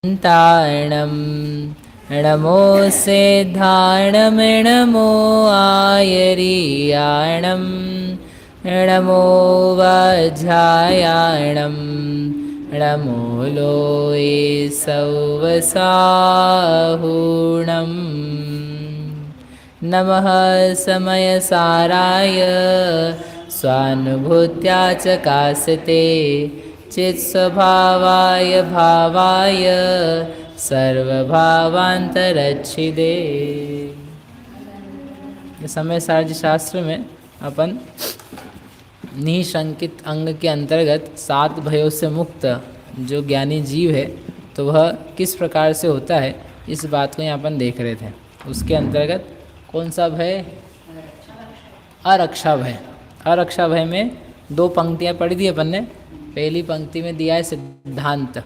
ताणं नमो सिद्धाणं नमो आयर्याणं नमो वज्रायाणं नमो लोये सौवसाहुणं नमः समयसाराय स्वानुभूत्या च कासते चित्स्वभावाय भावाय सर्वभावांतरच्छिदे। समय सारजी शास्त्र में अपन निशंकित अंग के अंतर्गत 7 भयों से मुक्त जो ज्ञानी जीव है तो वह किस प्रकार से होता है, इस बात को यहाँ अपन देख रहे थे। उसके अंतर्गत कौन सा भय? अरक्षा भय। अरक्षा भय में 2 पंक्तियाँ पढ़ी थी अपन ने। पहली पंक्ति में दिया है सिद्धांत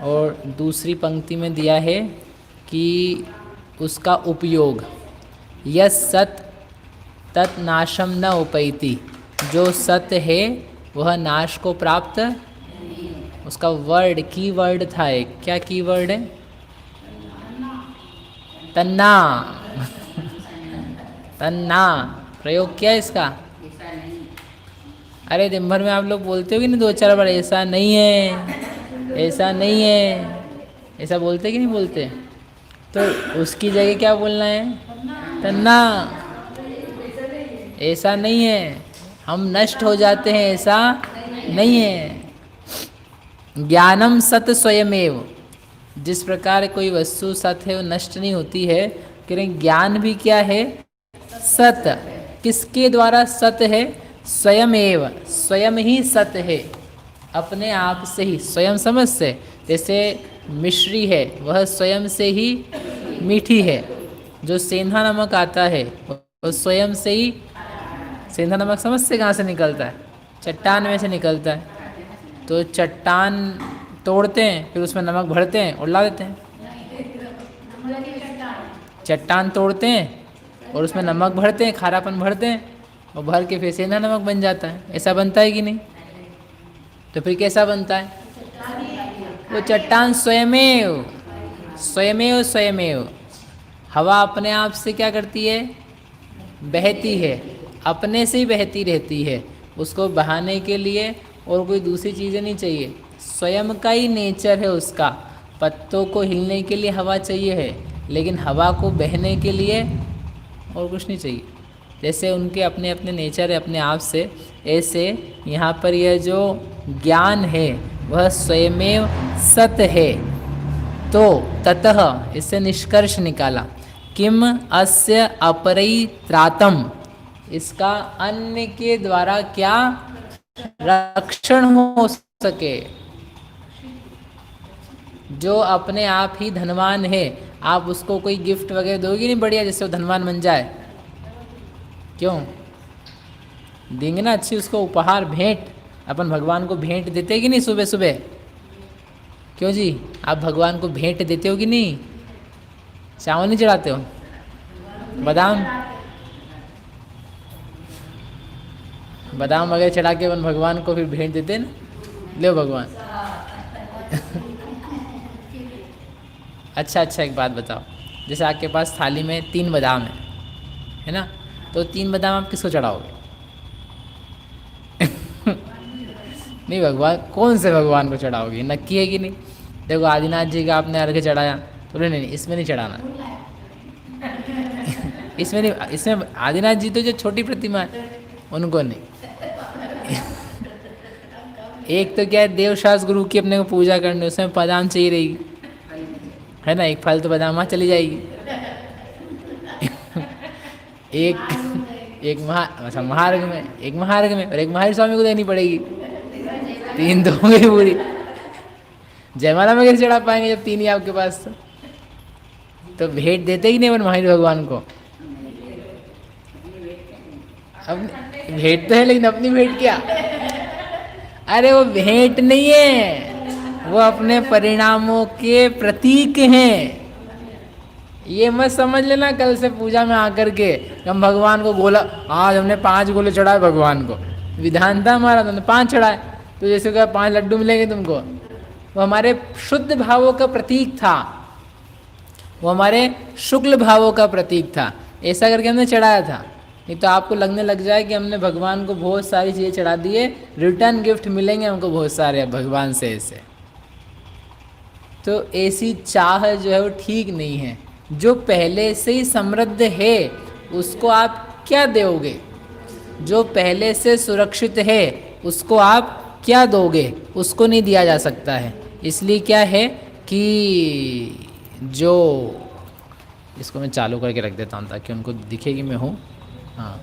और दूसरी पंक्ति में दिया है कि उसका उपयोग। यस सत तत् नाशम न उपैति, जो सत्य है वह नाश को प्राप्त। उसका वर्ड की वर्ड था एक, क्या की वर्ड है? तन्ना। तन्ना प्रयोग क्या है इसका? अरे दिन भर में आप लोग बोलते हो कि नहीं 2-4 बार, ऐसा नहीं है, ऐसा नहीं है, ऐसा बोलते कि नहीं बोलते? तो उसकी जगह क्या बोलना है? तन्ना। ऐसा नहीं है, हम नष्ट हो जाते हैं, ऐसा नहीं है। ज्ञानम सत स्वयमेव, जिस प्रकार कोई वस्तु सत्य है वो नष्ट नहीं होती है, करें ज्ञान भी क्या है? सत्य। किसके द्वारा सत्य है? स्वयमेव, स्वयं ही सत्य है, अपने आप से ही, स्वयं समझ से। जैसे मिश्री है वह स्वयं से ही मीठी है, जो सेंधा नमक आता है वो स्वयं से ही, सेंधा नमक समझ से कहाँ से निकलता है? चट्टान में से निकलता है। तो चट्टान तोड़ते हैं, फिर उसमें नमक भरते हैं और ला देते हैं। चट्टान तोड़ते हैं और उसमें नमक भरते हैं, खारापन भरते हैं और भर के फिर सेंधा नमक बन जाता है। ऐसा बनता है कि नहीं? तो फिर कैसा बनता है? वो चट्टान स्वयमेव, स्वयमेव स्वयमेव। हवा अपने आप से क्या करती है? बहती है, अपने से ही बहती रहती है। उसको बहाने के लिए और कोई दूसरी चीज़ें नहीं चाहिए, स्वयं का ही नेचर है उसका। पत्तों को हिलने के लिए हवा चाहिए है, लेकिन हवा को बहने के लिए और कुछ नहीं चाहिए। जैसे उनके अपने अपने नेचर है अपने आप से, ऐसे यहाँ पर यह जो ज्ञान है वह स्वयमेव सत्य है। तो ततः इससे निष्कर्ष निकाला, किम अस्य अपरित्रातम, इसका अन्य के द्वारा क्या रक्षण हो सके। जो अपने आप ही धनवान है, आप उसको कोई गिफ्ट वगैरह दोगे नहीं बढ़िया जिससे वो धनवान बन जाए? क्यों देंगे ना? अच्छी उसको उपहार, भेंट। अपन भगवान को भेंट देते कि नहीं सुबह सुबह? क्यों जी, आप भगवान को भेंट देते हो कि नहीं? चावल नहीं चढ़ाते हो? बादाम, बादाम वगैरह चढ़ा के अपन भगवान को फिर भेंट देते ना, ले भगवान। अच्छा, एक बात बताओ, जैसे आपके पास थाली में 3 बादाम है ना, तो 3 बादाम आप किसको चढ़ाओगे? नहीं, भगवान, कौन से भगवान को चढ़ाओगे? नक्की है कि नहीं? देखो आदिनाथ जी का आपने अर्घ्य चढ़ाया, तो नहीं, इसमें नहीं चढ़ाना। इसमें नहीं, इसमें आदिनाथ जी तो जो छोटी प्रतिमा है उनको नहीं। एक तो क्या है, देवशास्त्र गुरु की अपने को पूजा करनी, उसमें बादाम चाहिए रहेगी, है ना? एक फल तो बादाम वहाँ चली जाएगी। एक महार्घ में, एक महार्घ में, और एक महावीर स्वामी को देनी पड़ेगी। 3 तो हो गई पूरी। जयमाला में कैसे चढ़ा पाएंगे जब 3 ही आपके पास? तो भेंट देते ही नहीं अपन महावीर भगवान को। अब भेंट तो है, लेकिन अपनी भेंट क्या? अरे वो भेंट नहीं है, वो अपने परिणामों के प्रतीक हैं। ये मत समझ लेना कल से पूजा में आकर के हम भगवान को गोला, आज हमने 5 गोले चढ़ाए भगवान को, विधान था हमारा, तुमने 5 चढ़ाए, तो जैसे कहा 5 लड्डू मिलेंगे तुमको, वो हमारे शुद्ध भावों का प्रतीक था, वो हमारे शुक्ल भावों का प्रतीक था। ऐसा करके हमने चढ़ाया था। नहीं तो आपको लगने लग जाए कि हमने भगवान को बहुत सारी चीज़ें चढ़ा दी है, रिटर्न गिफ्ट मिलेंगे हमको बहुत सारे भगवान से ऐसे। तो ऐसी चाह जो है वो ठीक नहीं है। जो पहले से ही समृद्ध है उसको आप क्या दोगे? जो पहले से सुरक्षित है उसको आप क्या दोगे? उसको नहीं दिया जा सकता है। इसलिए क्या है कि जो, इसको मैं चालू करके रख देता हूँ ताकि उनको दिखे कि मैं हूँ। हाँ,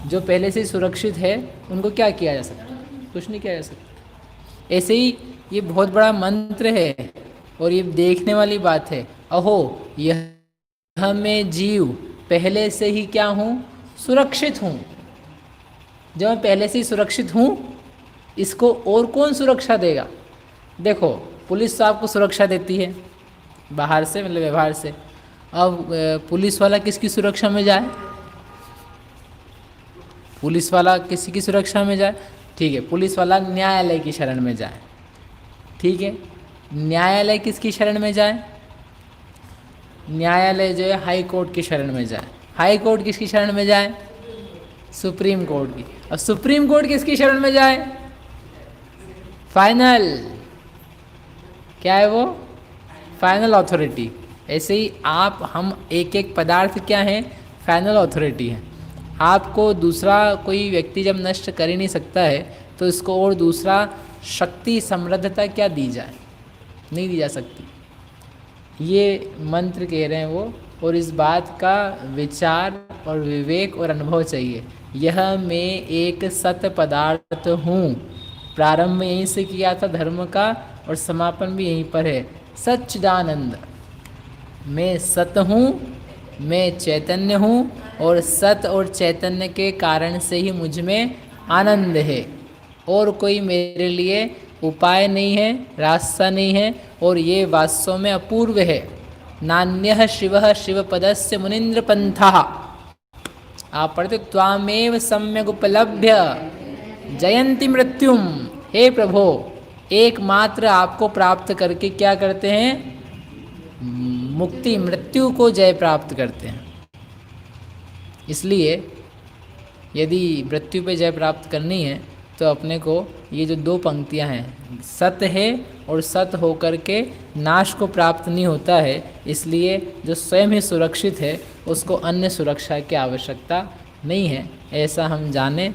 जो पहले से सुरक्षित है उनको क्या किया जा सकता? कुछ नहीं किया जा सकता। ऐसे ही ये बहुत बड़ा मंत्र है और ये देखने वाली बात है। अहो यह मैं जीव पहले से ही क्या हूँ? सुरक्षित हूँ। जब मैं पहले से ही सुरक्षित हूँ, इसको और कौन सुरक्षा देगा? देखो, पुलिस तो आपको सुरक्षा देती है बाहर से, मतलब व्यवहार से। अब पुलिस वाला किसकी सुरक्षा में जाए? पुलिस वाला किसी की सुरक्षा में जाए? ठीक है, पुलिस वाला न्यायालय की शरण में जाए। ठीक है, न्यायालय किसकी शरण में जाए? न्यायालय जो है हाई कोर्ट की शरण में जाए। हाई कोर्ट किसकी शरण में जाए? सुप्रीम कोर्ट की। और सुप्रीम कोर्ट किसकी शरण में जाए? फाइनल, क्या है वो? Final authority. ऐसे ही आप, हम एक एक पदार्थ क्या है? फाइनल अथॉरिटी है। आपको दूसरा कोई व्यक्ति जब नष्ट कर ही नहीं सकता है तो इसको और दूसरा शक्ति समृद्धता क्या दी जाए? नहीं दी जा सकती। ये मंत्र कह रहे हैं वो, और इस बात का विचार और विवेक और अनुभव चाहिए। यह मैं एक सत पदार्थ हूँ। प्रारंभ यहीं से किया था धर्म का और समापन भी यहीं पर है। सच्चिदानंद, मैं सत हूँ, मैं चैतन्य हूँ, और सत और चैतन्य के कारण से ही मुझ में आनंद है। और कोई मेरे लिए उपाय नहीं है, रास्ता नहीं है, और ये वास्तव में अपूर्व है। नान्यः शिवः शिवपदस्य मुनीन्द्र पंथः। आप पढ़ते त्वामेव सम्यक उपलभ्य जयंती मृत्युम। हे प्रभो, एकमात्र आपको प्राप्त करके क्या करते हैं? मुक्ति, मृत्यु को जय प्राप्त करते हैं। इसलिए यदि मृत्यु पे जय प्राप्त करनी है तो अपने को ये जो दो पंक्तियां हैं, सत है और सत होकर के नाश को प्राप्त नहीं होता है, इसलिए जो स्वयं ही सुरक्षित है उसको अन्य सुरक्षा की आवश्यकता नहीं है। ऐसा हम जाने